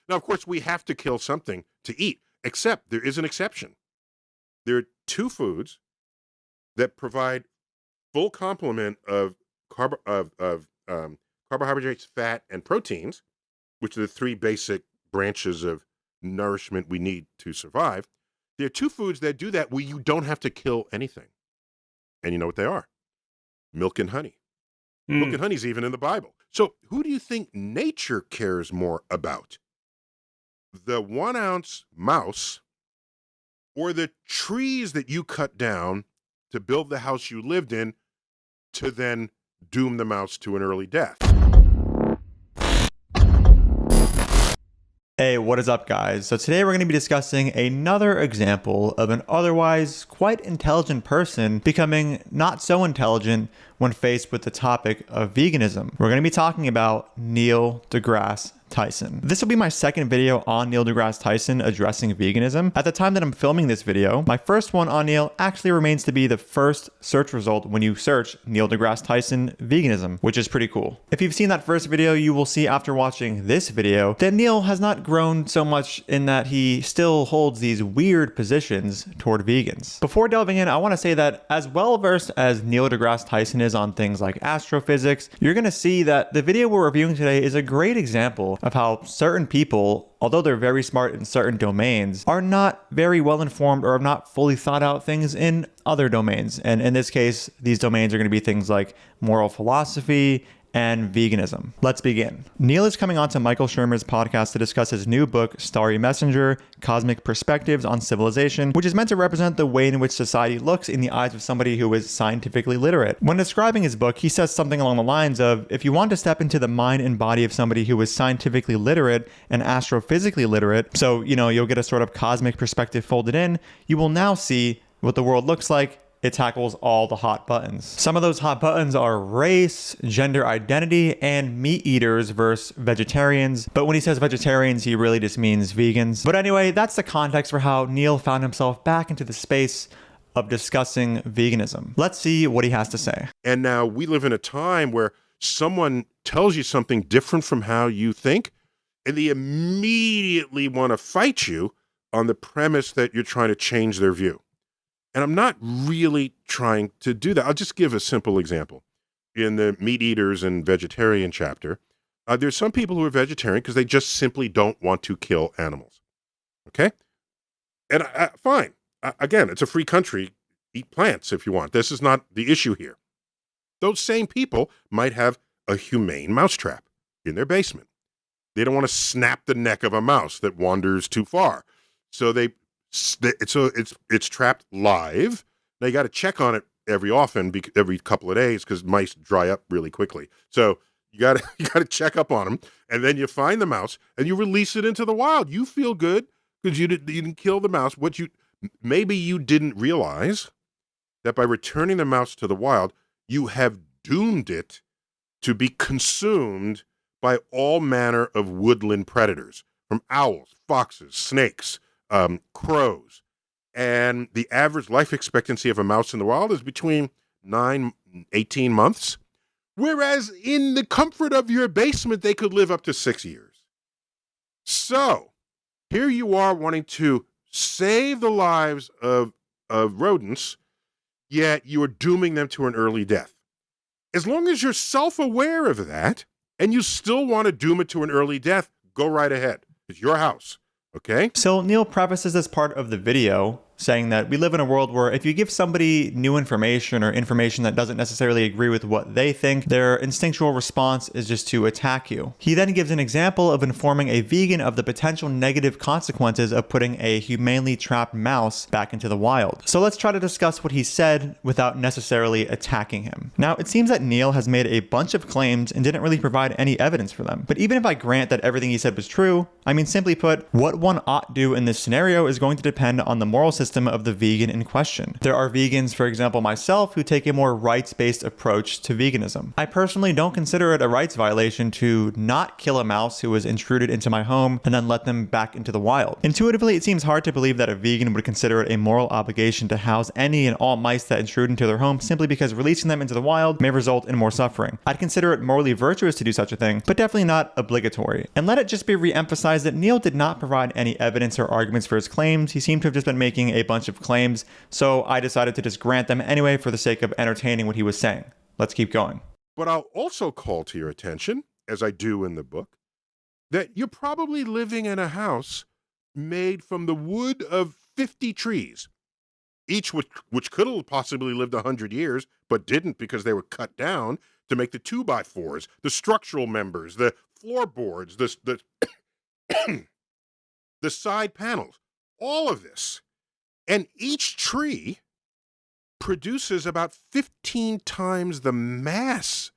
Now, of course, we have to kill something to eat, except there is an exception. There are two foods that provide full complement of carbohydrates, fat, and proteins, which are the three basic branches of nourishment we need to survive. There are two foods that do that where you don't have to kill anything. And you know what they are? Milk and honey. Milk and honey is even in the Bible. So who do you think nature cares more about? The 1 ounce mouse or the trees that you cut down to build the house you lived in to then doom the mouse to an early death? Hey, what is up, guys? So today we're going to be discussing another example of an otherwise quite intelligent person becoming not so intelligent when faced with the topic of veganism. We're going to be talking about Neil deGrasse Tyson. This will be my second video on Neil deGrasse Tyson addressing veganism. At the time that I'm filming this video, my first one on Neil actually remains to be the first search result when you search Neil deGrasse Tyson veganism, which is pretty cool. If you've seen that first video, you will see after watching this video that Neil has not grown so much in that he still holds these weird positions toward vegans. Before delving in, I want to say that as well versed as Neil deGrasse Tyson is on things like astrophysics, you're going to see that the video we're reviewing today is a great example of how certain people, although they're very smart in certain domains, are not very well informed or have not fully thought out things in other domains. And in this case, these domains are going to be things like moral philosophy and veganism. Let's begin. Neil is coming on to Michael Shermer's podcast to discuss his new book, Starry Messenger: Cosmic Perspectives on Civilization, which is meant to represent the way in which society looks in the eyes of somebody who is scientifically literate. When describing his book, he says something along the lines of, if you want to step into the mind and body of somebody who is scientifically literate and astrophysically literate, so, you'll get a sort of cosmic perspective folded in, you will now see what the world looks like. It tackles all the hot buttons. Some of those hot buttons are race, gender identity, and meat eaters versus vegetarians. But when he says vegetarians, he really just means vegans. But anyway, that's the context for how Neil found himself back into the space of discussing veganism. Let's see what he has to say. And now we live in a time where someone tells you something different from how you think, and they immediately want to fight you on the premise that you're trying to change their view. And I'm not really trying to do that. I'll just give a simple example. In the meat eaters and vegetarian chapter, there's some people who are vegetarian because they just simply don't want to kill animals. Okay? And fine. Again, it's a free country. Eat plants if you want. This is not the issue here. Those same people might have a humane mousetrap in their basement. They don't want to snap the neck of a mouse that wanders too far. So it's trapped live. Now you got to check on it every couple of days because mice dry up really quickly. So you got to check up on them, and then you find the mouse and you release it into the wild. You feel good because you didn't kill the mouse. Maybe you didn't realize that by returning the mouse to the wild, you have doomed it to be consumed by all manner of woodland predators, from owls, foxes, snakes, crows. And the average life expectancy of a mouse in the wild is between 9 and 18 months, whereas in the comfort of your basement, they could live up to 6 years. So here you are wanting to save the lives of rodents, yet you are dooming them to an early death. As long as you're self-aware of that and you still want to doom it to an early death, go right ahead. It's your house. Okay. So Neil prefaces this part of the video saying that we live in a world where if you give somebody new information or information that doesn't necessarily agree with what they think, their instinctual response is just to attack you. He then gives an example of informing a vegan of the potential negative consequences of putting a humanely trapped mouse back into the wild. So let's try to discuss what he said without necessarily attacking him. Now, it seems that Neil has made a bunch of claims and didn't really provide any evidence for them. But even if I grant that everything he said was true, simply put, what one ought do in this scenario is going to depend on the moral system system of the vegan in question. There are vegans, for example myself, who take a more rights-based approach to veganism. I personally don't consider it a rights violation to not kill a mouse who was intruded into my home and then let them back into the wild. Intuitively, it seems hard to believe that a vegan would consider it a moral obligation to house any and all mice that intrude into their home simply because releasing them into the wild may result in more suffering. I'd consider it morally virtuous to do such a thing, but definitely not obligatory. And let it just be re-emphasized that Neil did not provide any evidence or arguments for his claims. He seemed to have just been making a bunch of claims, so I decided to just grant them anyway for the sake of entertaining what he was saying. Let's keep going. But I'll also call to your attention, as I do in the book, that you're probably living in a house made from the wood of 50 trees, each which could have possibly lived 100 years, but didn't because they were cut down to make the 2x4s, the structural members, the floorboards, the the side panels, all of this. And each tree produces about 15 times the mass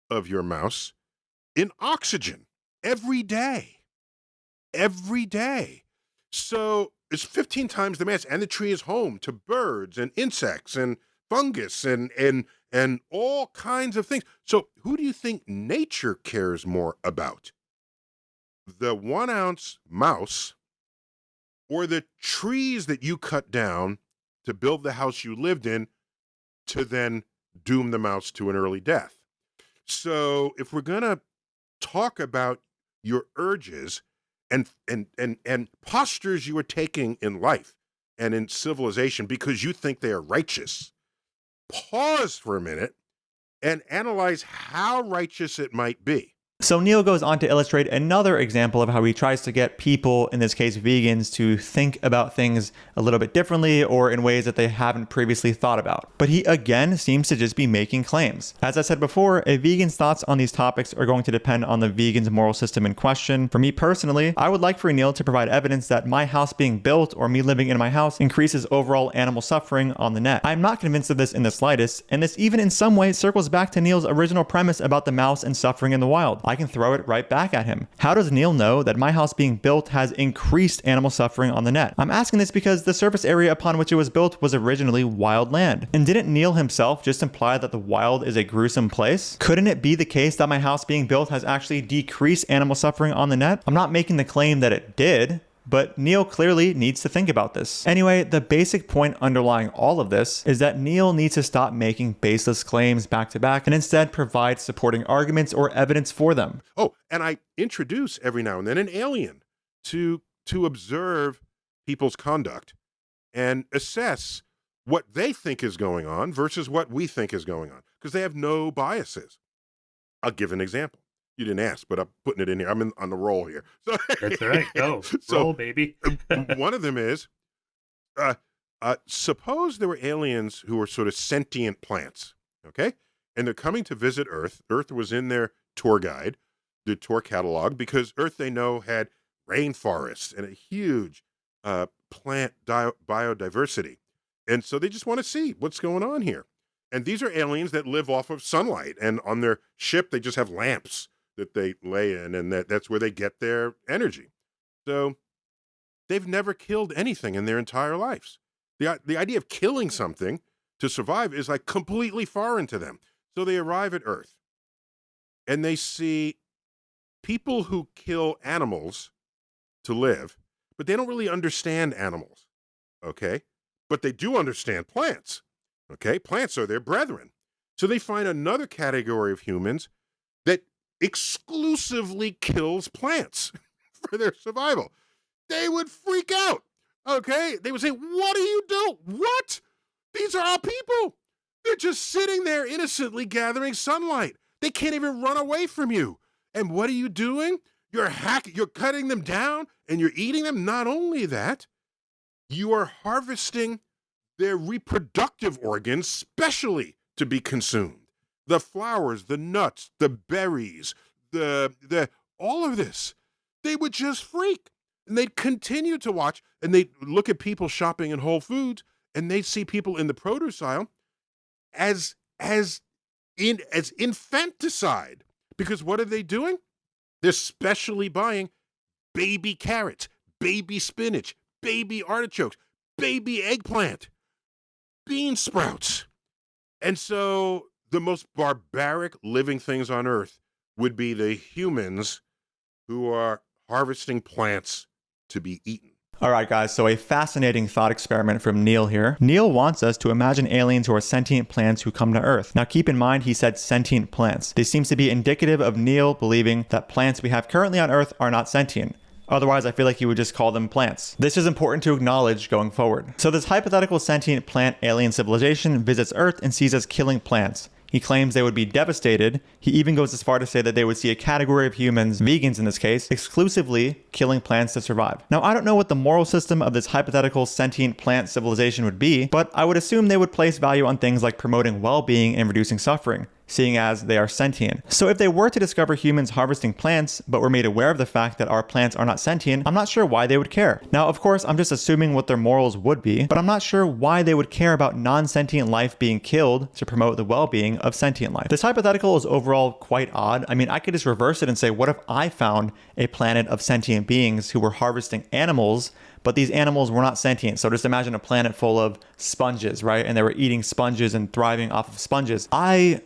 of your mouse in oxygen every day. Every day. So it's 15 times the mass, and the tree is home to birds and insects and fungus and all kinds of things. So who do you think nature cares more about? The 1 ounce mouse or the trees that you cut down to build the house you lived in to then doom the mouse to an early death? So if we're going to talk about your urges and postures you are taking in life and in civilization because you think they are righteous, pause for a minute and analyze how righteous it might be. So Neil goes on to illustrate another example of how he tries to get people, in this case vegans, to think about things a little bit differently or in ways that they haven't previously thought about. But he again seems to just be making claims. As I said before, a vegan's thoughts on these topics are going to depend on the vegan's moral system in question. For me personally, I would like for Neil to provide evidence that my house being built or me living in my house increases overall animal suffering on the net. I'm not convinced of this in the slightest, and this even in some way circles back to Neil's original premise about the mouse and suffering in the wild. I can throw it right back at him. How does Neil know that my house being built has increased animal suffering on the net? I'm asking this because the surface area upon which it was built was originally wild land. And didn't Neil himself just imply that the wild is a gruesome place? Couldn't it be the case that my house being built has actually decreased animal suffering on the net? I'm not making the claim that it did, but Neil clearly needs to think about this. Anyway, the basic point underlying all of this is that Neil needs to stop making baseless claims back to back and instead provide supporting arguments or evidence for them. Oh, and I introduce every now and then an alien to observe people's conduct and assess what they think is going on versus what we think is going on, because they have no biases. I'll give an example. You didn't ask, but I'm putting it in here. I'm on the roll here. So, That's all right. Go. Roll, baby. One of them is, suppose there were aliens who were sort of sentient plants, okay? And they're coming to visit Earth. Earth was in their tour guide, the tour catalog, because Earth, they know, had rainforests and a huge plant biodiversity. And so they just want to see what's going on here. And these are aliens that live off of sunlight. And on their ship, they just have lamps that they lay in, and that's where they get their energy. So they've never killed anything in their entire lives. The idea of killing something to survive is like completely foreign to them. So they arrive at Earth, and they see people who kill animals to live, but they don't really understand animals, okay? But they do understand plants, okay? Plants are their brethren. So they find another category of humans that exclusively kills plants for their survival. They would freak out, okay? They would say, what do you do? What? These are our people. They're just sitting there innocently gathering sunlight. They can't even run away from you. And what are you doing? You're cutting them down and you're eating them. Not only that, you are harvesting their reproductive organs specially to be consumed. The flowers, the nuts, the berries, the all of this. They would just freak. And they'd continue to watch, and they'd look at people shopping in Whole Foods, and they'd see people in the produce aisle as infanticide. Because what are they doing? They're specially buying baby carrots, baby spinach, baby artichokes, baby eggplant, bean sprouts. And so the most barbaric living things on Earth would be the humans who are harvesting plants to be eaten. All right, guys, so a fascinating thought experiment from Neil here. Neil wants us to imagine aliens who are sentient plants who come to Earth. Now, keep in mind, he said sentient plants. This seems to be indicative of Neil believing that plants we have currently on Earth are not sentient. Otherwise, I feel like he would just call them plants. This is important to acknowledge going forward. So this hypothetical sentient plant alien civilization visits Earth and sees us killing plants. He claims they would be devastated. He even goes as far to say that they would see a category of humans, vegans in this case, exclusively killing plants to survive. Now, I don't know what the moral system of this hypothetical sentient plant civilization would be, but I would assume they would place value on things like promoting well-being and reducing suffering, seeing as they are sentient. So if they were to discover humans harvesting plants, but were made aware of the fact that our plants are not sentient, I'm not sure why they would care. Now, of course, I'm just assuming what their morals would be, but I'm not sure why they would care about non-sentient life being killed to promote the well-being of sentient life. This hypothetical is overall quite odd. I mean, I could just reverse it and say, what if I found a planet of sentient beings who were harvesting animals, but these animals were not sentient? So just imagine a planet full of sponges, right? And they were eating sponges and thriving off of sponges. I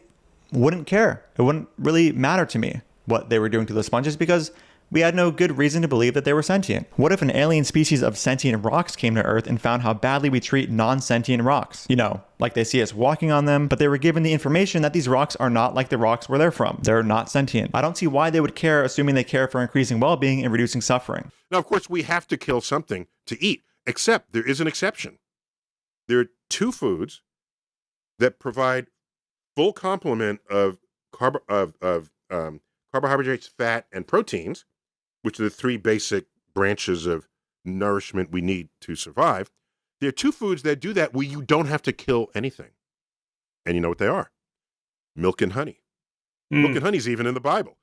wouldn't care. It wouldn't really matter to me what they were doing to the sponges because we had no good reason to believe that they were sentient. What if an alien species of sentient rocks came to Earth and found how badly we treat non-sentient rocks? You know, like they see us walking on them, but they were given the information that these rocks are not like the rocks where they're from. They're not sentient. I don't see why they would care, assuming they care for increasing well-being and reducing suffering. Now, of course, we have to kill something to eat, except there is an exception. There are two foods that provide full complement of carbohydrates, fat, and proteins, which are the three basic branches of nourishment we need to survive. There are two foods that do that where you don't have to kill anything. And you know what they are? Milk and honey. Milk and honey is even in the Bible.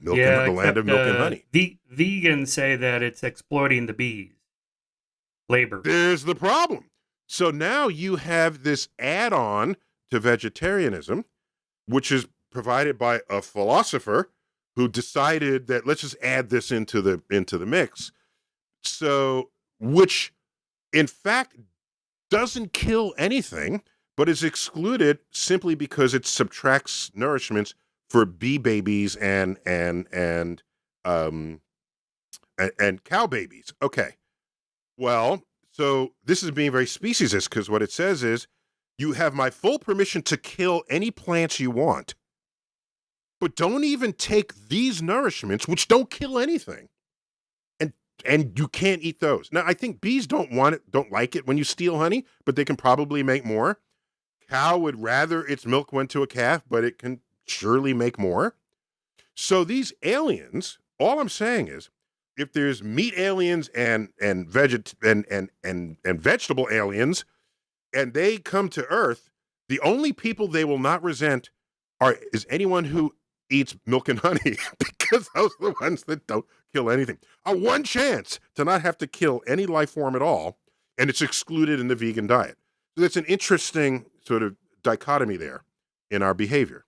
The land of milk and honey. Vegans say that it's exploiting the bees. Labor. There's the problem. So now you have this add-on to vegetarianism, which is provided by a philosopher who decided that let's just add this into the mix. So, which in fact doesn't kill anything, but is excluded simply because it subtracts nourishments for bee babies and cow babies. Okay. Well, so this is being very speciesist because what it says is you have my full permission to kill any plants you want, but don't even take these nourishments, which don't kill anything, and you can't eat those. Now, I think bees don't like it when you steal honey, but they can probably make more. Cow would rather its milk went to a calf, but it can surely make more. So these aliens, all I'm saying is, if there's meat aliens and vegetable aliens, and they come to Earth, the only people they will not resent is anyone who eats milk and honey, because those are the ones that don't kill anything. A one chance to not have to kill any life form at all, and it's excluded in the vegan diet. So that's an interesting sort of dichotomy there in our behavior.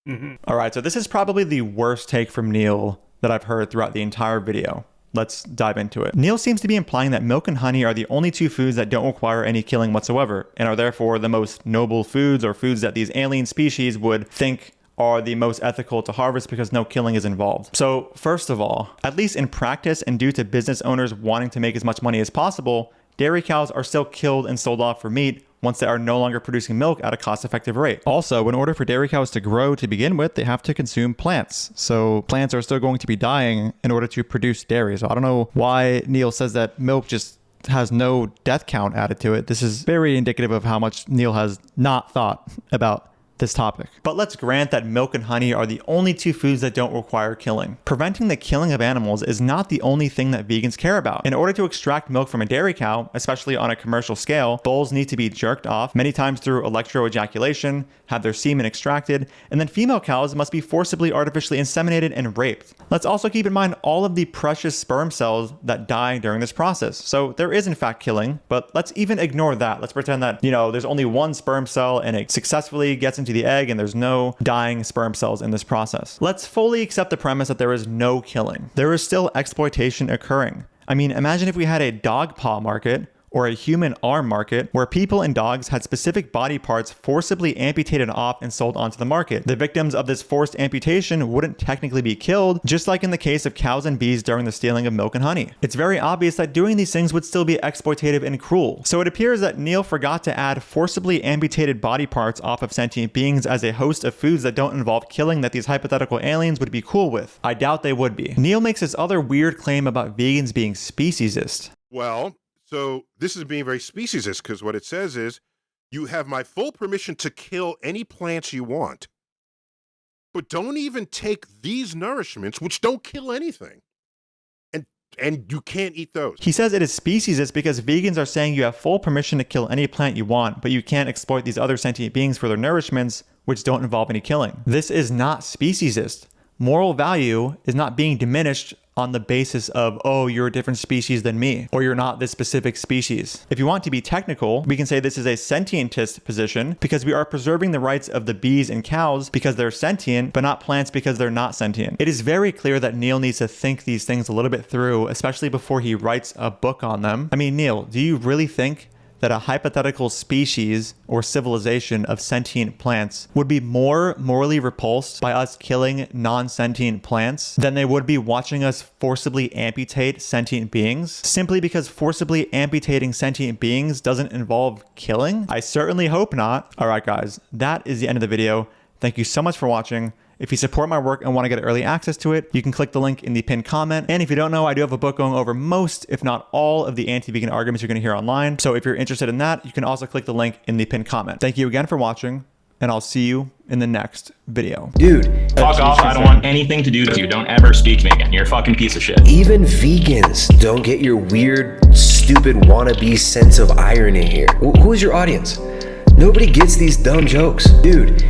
Mm-hmm. All right, so this is probably the worst take from Neil that I've heard throughout the entire video. Let's dive into it. Neil seems to be implying that milk and honey are the only two foods that don't require any killing whatsoever, and are therefore the most noble foods, or foods that these alien species would think are the most ethical to harvest because no killing is involved. So first of all, at least in practice and due to business owners wanting to make as much money as possible, dairy cows are still killed and sold off for meat once they are no longer producing milk at a cost-effective rate. Also, in order for dairy cows to grow to begin with, they have to consume plants. So plants are still going to be dying in order to produce dairy. So I don't know why Neil says that milk just has no death count added to it. This is very indicative of how much Neil has not thought about this topic. But let's grant that milk and honey are the only two foods that don't require killing. Preventing the killing of animals is not the only thing that vegans care about. In order to extract milk from a dairy cow, especially on a commercial scale, bulls need to be jerked off, many times through electroejaculation, have their semen extracted, and then female cows must be forcibly artificially inseminated and raped. Let's also keep in mind all of the precious sperm cells that die during this process. So there is in fact killing, but let's even ignore that. Let's pretend that, there's only one sperm cell and it successfully gets into the egg and there's no dying sperm cells in this process. Let's fully accept the premise that there is no killing. There is still exploitation occurring. I mean, imagine if we had a dog paw market or a human arm market, where people and dogs had specific body parts forcibly amputated off and sold onto the market. The victims of this forced amputation wouldn't technically be killed, just like in the case of cows and bees during the stealing of milk and honey. It's very obvious that doing these things would still be exploitative and cruel. So it appears that Neil forgot to add forcibly amputated body parts off of sentient beings as a host of foods that don't involve killing that these hypothetical aliens would be cool with. I doubt they would be. Neil makes this other weird claim about vegans being speciesist. Well, so this is being very speciesist, because what it says is, you have my full permission to kill any plants you want, but don't even take these nourishments, which don't kill anything. And you can't eat those. He says it is speciesist because vegans are saying you have full permission to kill any plant you want, but you can't exploit these other sentient beings for their nourishments, which don't involve any killing. This is not speciesist. Moral value is not being diminished on the basis of, oh, you're a different species than me, or you're not this specific species. If you want to be technical, we can say this is a sentientist position because we are preserving the rights of the bees and cows because they're sentient, but not plants because they're not sentient. It is very clear that Neil needs to think these things a little bit through, especially before he writes a book on them. I mean, Neil, do you really think that a hypothetical species or civilization of sentient plants would be more morally repulsed by us killing non-sentient plants than they would be watching us forcibly amputate sentient beings? Simply because forcibly amputating sentient beings doesn't involve killing? I certainly hope not. All right, guys, that is the end of the video. Thank you so much for watching. If you support my work and want to get early access to it, you can click the link in the pinned comment. And if you don't know, I do have a book going over most, if not all, of the anti-vegan arguments you're going to hear online. So if you're interested in that, you can also click the link in the pinned comment. Thank you again for watching, and I'll see you in the next video. Dude, Fuck off, I don't want anything to do with you. Don't ever speak to me again. You're a fucking piece of shit. even vegans don't get your weird, stupid wannabe sense of irony here. Who is your audience? Nobody gets these dumb jokes. Dude,